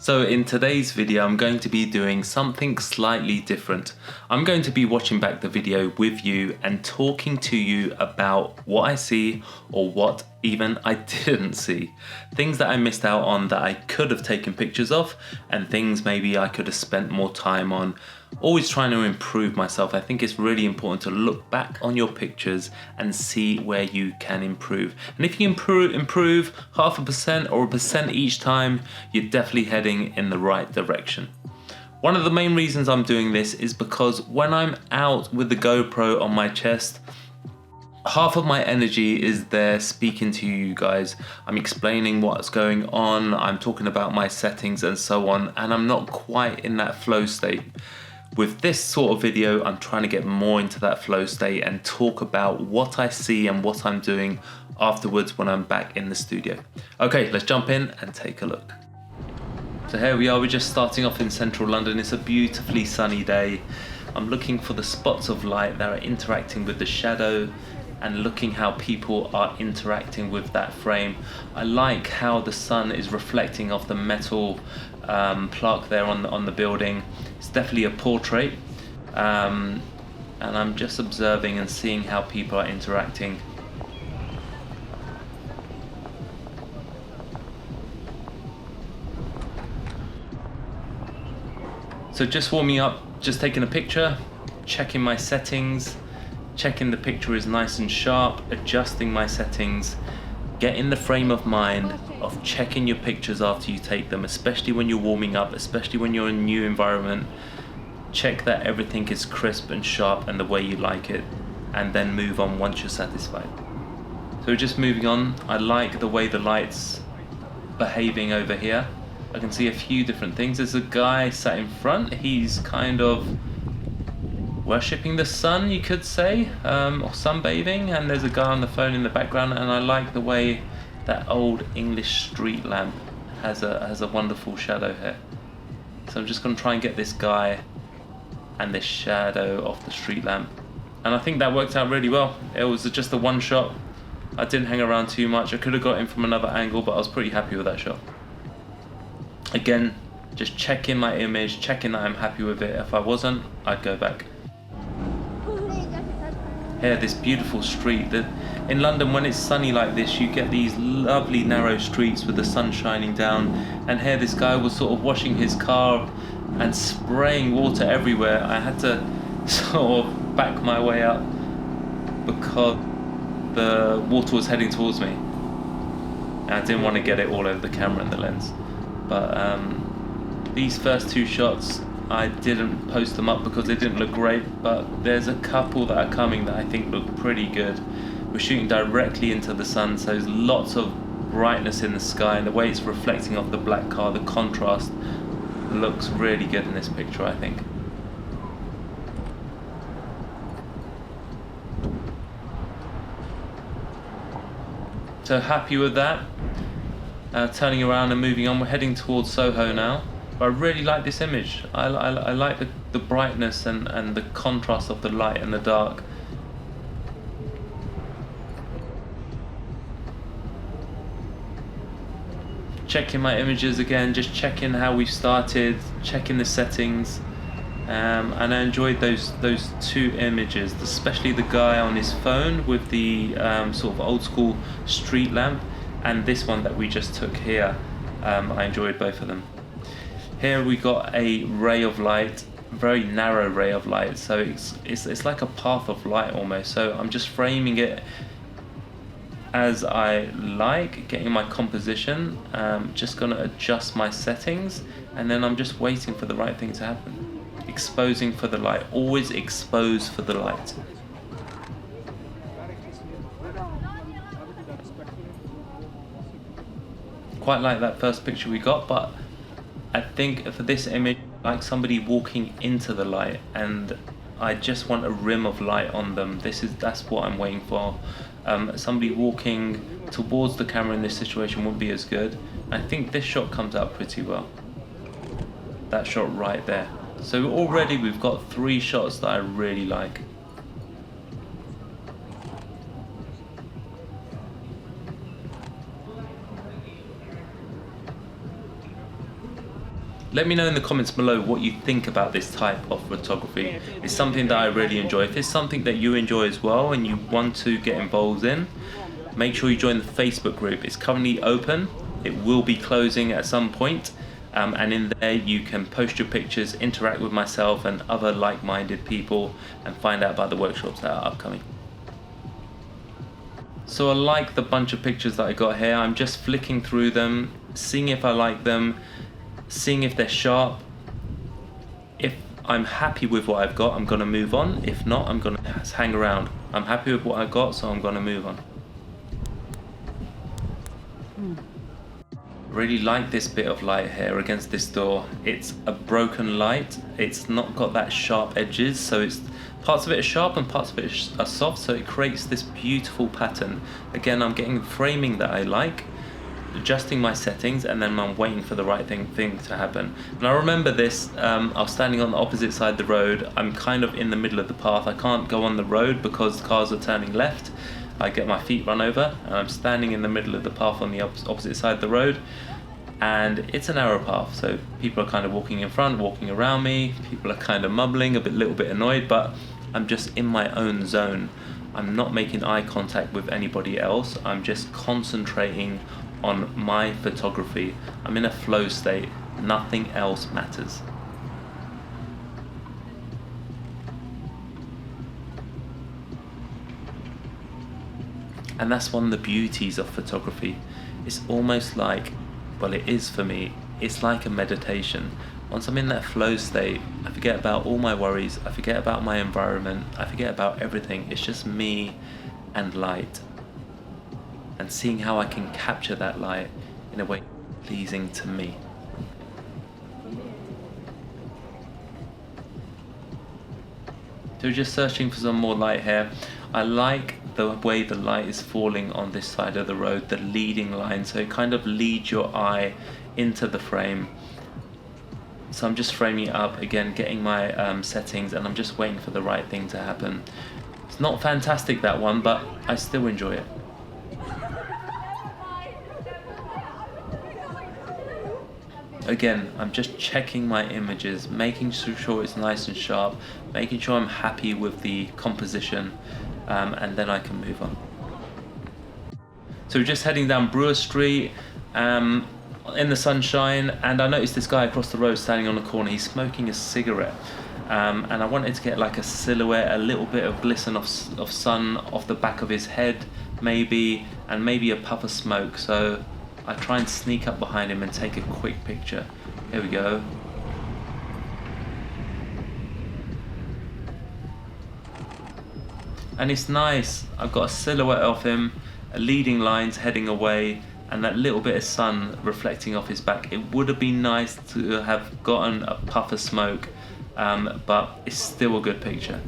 So in today's video, I'm going to be doing something slightly different. I'm going to be watching back the video with you and talking to you about what I see or what even I didn't see. Things that I missed out on that I could have taken pictures of, and things maybe I could have spent more time on. Always trying to improve myself. I think it's really important to look back on your pictures and see where you can improve. And if you improve 0.5% or 1% each time, you're definitely heading in the right direction. One of the main reasons I'm doing this is because when I'm out with the GoPro on my chest, half of my energy is there speaking to you guys. I'm explaining what's going on, I'm talking about my settings and so on, and I'm not quite in that flow state. With this sort of video, I'm trying to get more into that flow state and talk about what I see and what I'm doing afterwards when I'm back in the studio. Okay, let's jump in and take a look. So here we are, we're just starting off in central London. It's a beautifully sunny day. I'm looking for the spots of light that are interacting with the shadow and looking how people are interacting with that frame. I like how the sun is reflecting off the metal plaque there on the building. It's definitely a portrait, and I'm just observing and seeing how people are interacting. So just warming up, just taking a picture, checking my settings, checking the picture is nice and sharp, adjusting my settings, get in the frame of mind of checking your pictures after you take them, especially when you're warming up, especially when you're in a new environment. Check that everything is crisp and sharp and the way you like it, and then move on once you're satisfied. So just moving on, I like the way the light's behaving over here. I can see a few different things. There's a guy sat in front, he's kind of worshipping the sun, you could say, or sunbathing, and there's a guy on the phone in the background, and I like the way that old English street lamp has a wonderful shadow here. So I'm just going to try and get this guy and this shadow of the street lamp, and I think that worked out really well. It was just a one shot. I didn't hang around too much. I could have got in from another angle, but I was pretty happy with that shot. Again, just checking my image, checking that I'm happy with it. If I wasn't, I'd go back. Here, this beautiful street. In London, when it's sunny like this, you get these lovely narrow streets with the sun shining down. And here, this guy was sort of washing his car and spraying water everywhere. I had to sort of back my way up because the water was heading towards me. And I didn't want to get it all over the camera and the lens. But these first two shots, I didn't post them up because they didn't look great, but there's a couple that are coming that I think look pretty good. We're shooting directly into the sun, so there's lots of brightness in the sky, and the way it's reflecting off the black car, the contrast looks really good in this picture, I think. So happy with that. Turning around and moving on, we're heading towards Soho now. But I really like this image. I like the brightness and the contrast of the light and the dark. Checking my images again, just checking how we've started, checking the settings, and I enjoyed those two images, especially the guy on his phone with the sort of old school street lamp, and this one that we just took here. I enjoyed both of them. Here we got a ray of light, very narrow ray of light, so it's like a path of light almost. So I'm just framing it as I like, getting my composition, just gonna adjust my settings, and then I'm just waiting for the right thing to happen. Exposing for the light, always expose for the light. Quite like that first picture we got, but I think for this image, like somebody walking into the light, and I just want a rim of light on them. That's what I'm waiting for. Somebody walking towards the camera in this situation wouldn't be as good. I think this shot comes out pretty well. That shot right there. So already we've got 3 shots that I really like. Let me know in the comments below what you think about this type of photography. It's something that I really enjoy. If it's something that you enjoy as well and you want to get involved in, make sure you join the Facebook group. It's currently open. It will be closing at some point. And in there you can post your pictures, interact with myself and other like-minded people, and find out about the workshops that are upcoming. So I like the bunch of pictures that I got here. I'm just flicking through them, seeing if I like them, seeing if they're sharp. If I'm happy with what I've got, I'm gonna move on. If not, I'm gonna hang around. I'm happy with what I've got, so I'm gonna move on. Really like this bit of light here against this door. It's a broken light. It's not got that sharp edges, so it's parts of it are sharp and parts of it are soft, so it creates this beautiful pattern. Again, I'm getting framing that I like, adjusting my settings, and then I'm waiting for the right thing to happen. And I remember this, I was standing on the opposite side of the road. I'm kind of in the middle of the path. I can't go on the road because cars are turning left. I get my feet run over, and I'm standing in the middle of the path on the opposite side of the road, and it's a narrow path, so people are kind of walking in front, walking around me. People are kind of mumbling, a little bit annoyed, but I'm just in my own zone. I'm not making eye contact with anybody else. I'm just concentrating on my photography. I'm in a flow state. Nothing else matters. And that's one of the beauties of photography. It's almost like, well, it is for me, it's like a meditation. Once I'm in that flow state, I forget about all my worries, I forget about my environment, I forget about everything. It's just me and light. And seeing how I can capture that light in a way pleasing to me. So just searching for some more light here. I like the way the light is falling on this side of the road, the leading line, so it kind of leads your eye into the frame. So I'm just framing it up, again getting my settings, and I'm just waiting for the right thing to happen. It's not fantastic, that one, but I still enjoy it. Again, I'm just checking my images, making sure it's nice and sharp, making sure I'm happy with the composition, and then I can move on. So we're just heading down Brewer Street in the sunshine, and I noticed this guy across the road standing on the corner. He's smoking a cigarette, and I wanted to get like a silhouette, a little bit of glisten of sun off the back of his head maybe, and maybe a puff of smoke. So I try and sneak up behind him and take a quick picture. Here we go. And it's nice. I've got a silhouette of him, leading lines heading away, and that little bit of sun reflecting off his back. It would have been nice to have gotten a puff of smoke, but it's still a good picture.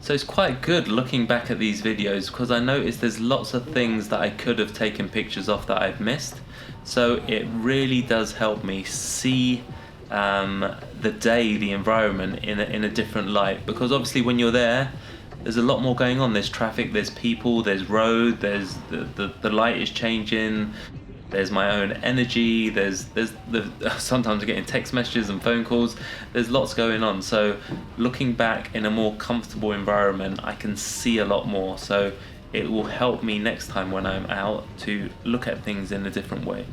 So it's quite good looking back at these videos, because I noticed there's lots of things that I could have taken pictures of that I've missed. So it really does help me see the day, the environment in a different light, because obviously when you're there, there's a lot more going on. There's traffic, there's people, there's road, there's the light is changing, there's my own energy, there's sometimes I'm getting text messages and phone calls. There's lots going on. So looking back in a more comfortable environment, I can see a lot more. So it will help me next time when I'm out to look at things in a different way.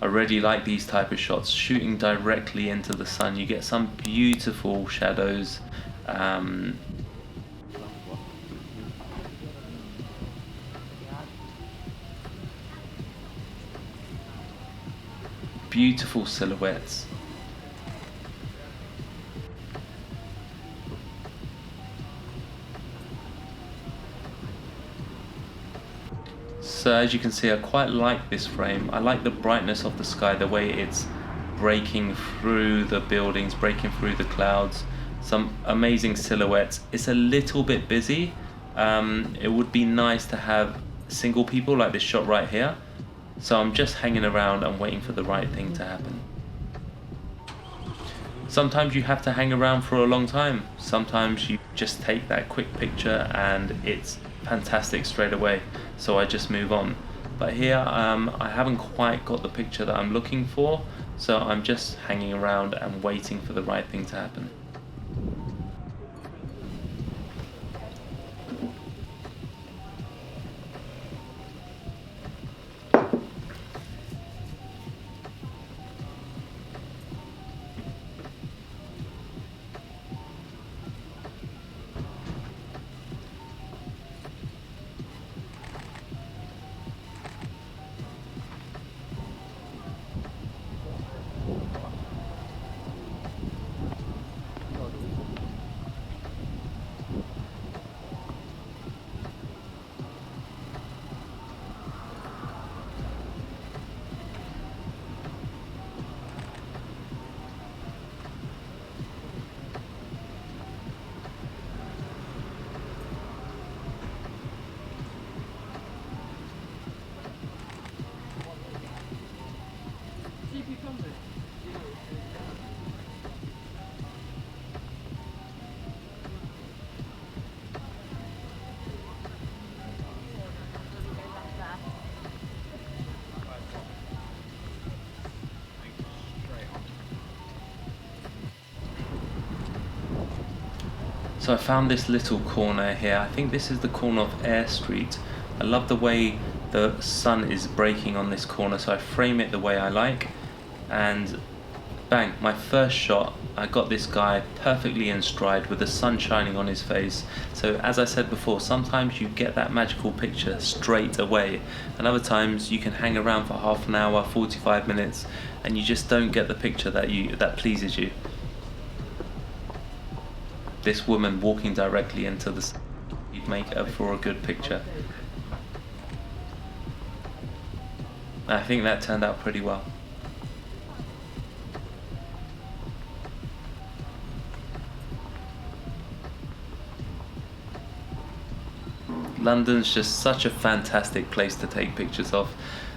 I really like these type of shots, shooting directly into the sun. You get some beautiful shadows. Beautiful silhouettes. So as you can see, I quite like this frame. I like the brightness of the sky, the way it's breaking through the buildings, breaking through the clouds. Some amazing silhouettes. It's a little bit busy. It would be nice to have single people like this shot right here. So I'm just hanging around and waiting for the right thing to happen. Sometimes you have to hang around for a long time. Sometimes you just take that quick picture and it's fantastic straight away. So I just move on. But here I haven't quite got the picture that I'm looking for. So I'm just hanging around and waiting for the right thing to happen. So I found this little corner here. I think this is the corner of Eyre Street. I love the way the sun is breaking on this corner, so I frame it the way I like. And bang, my first shot, I got this guy perfectly in stride with the sun shining on his face. So as I said before, sometimes you get that magical picture straight away, and other times you can hang around for half an hour, 45 minutes, and you just don't get the picture that pleases you. This woman walking directly into the sun, you'd make it for a good picture. I think that turned out pretty well. London's just such a fantastic place to take pictures of.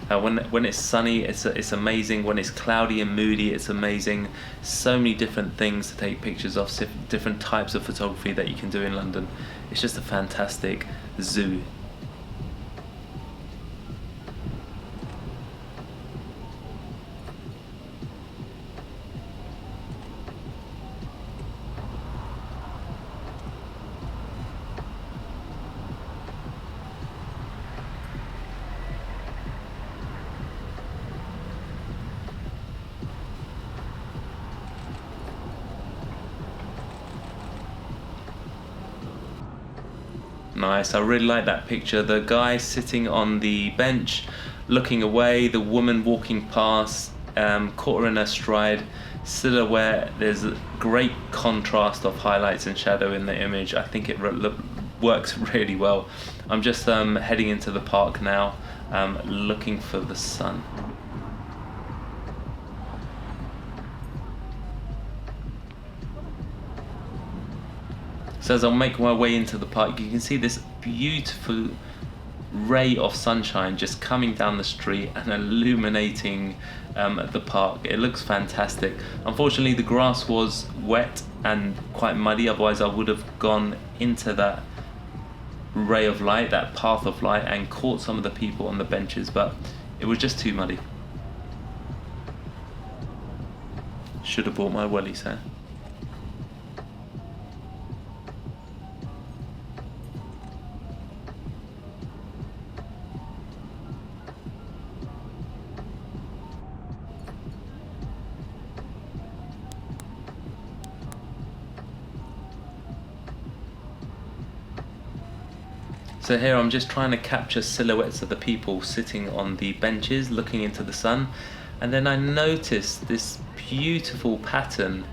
When it's sunny, it's amazing. When it's cloudy and moody, it's amazing. So many different things to take pictures of, different types of photography that you can do in London. It's just a fantastic zoo. Nice, I really like that picture. The guy sitting on the bench, looking away, the woman walking past, caught her in her stride, silhouette. There's a great contrast of highlights and shadow in the image. I think it works really well. I'm just heading into the park now, looking for the sun. So as I make my way into the park, you can see this beautiful ray of sunshine just coming down the street and illuminating the park. It looks fantastic. Unfortunately, the grass was wet and quite muddy, otherwise I would have gone into that ray of light, that path of light, and caught some of the people on the benches, but it was just too muddy. Should have bought my wellies there. So here I'm just trying to capture silhouettes of the people sitting on the benches looking into the sun, and then I noticed this beautiful pattern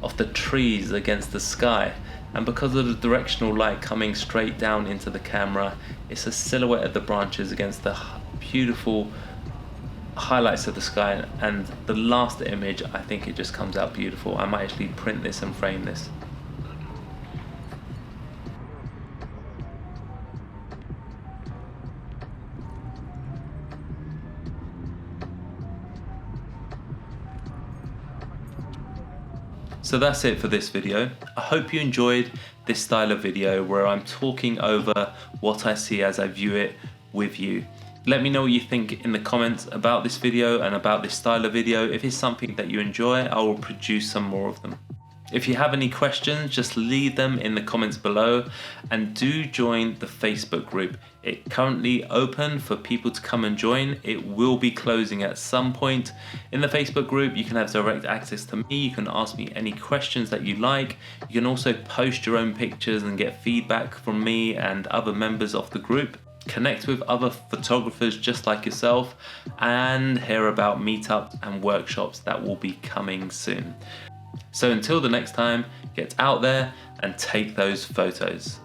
of the trees against the sky, and because of the directional light coming straight down into the camera, it's a silhouette of the branches against the beautiful highlights of the sky, and the last image, I think it just comes out beautiful. I might actually print this and frame this. So that's it for this video. I hope you enjoyed this style of video where I'm talking over what I see as I view it with you. Let me know what you think in the comments about this video and about this style of video. If it's something that you enjoy, I will produce some more of them. If you have any questions, just leave them in the comments below, and do join the Facebook group. It's currently open for people to come and join. It will be closing at some point. In the Facebook group, you can have direct access to me. You can ask me any questions that you like. You can also post your own pictures and get feedback from me and other members of the group. Connect with other photographers just like yourself, and hear about meetups and workshops that will be coming soon. So until the next time, get out there and take those photos.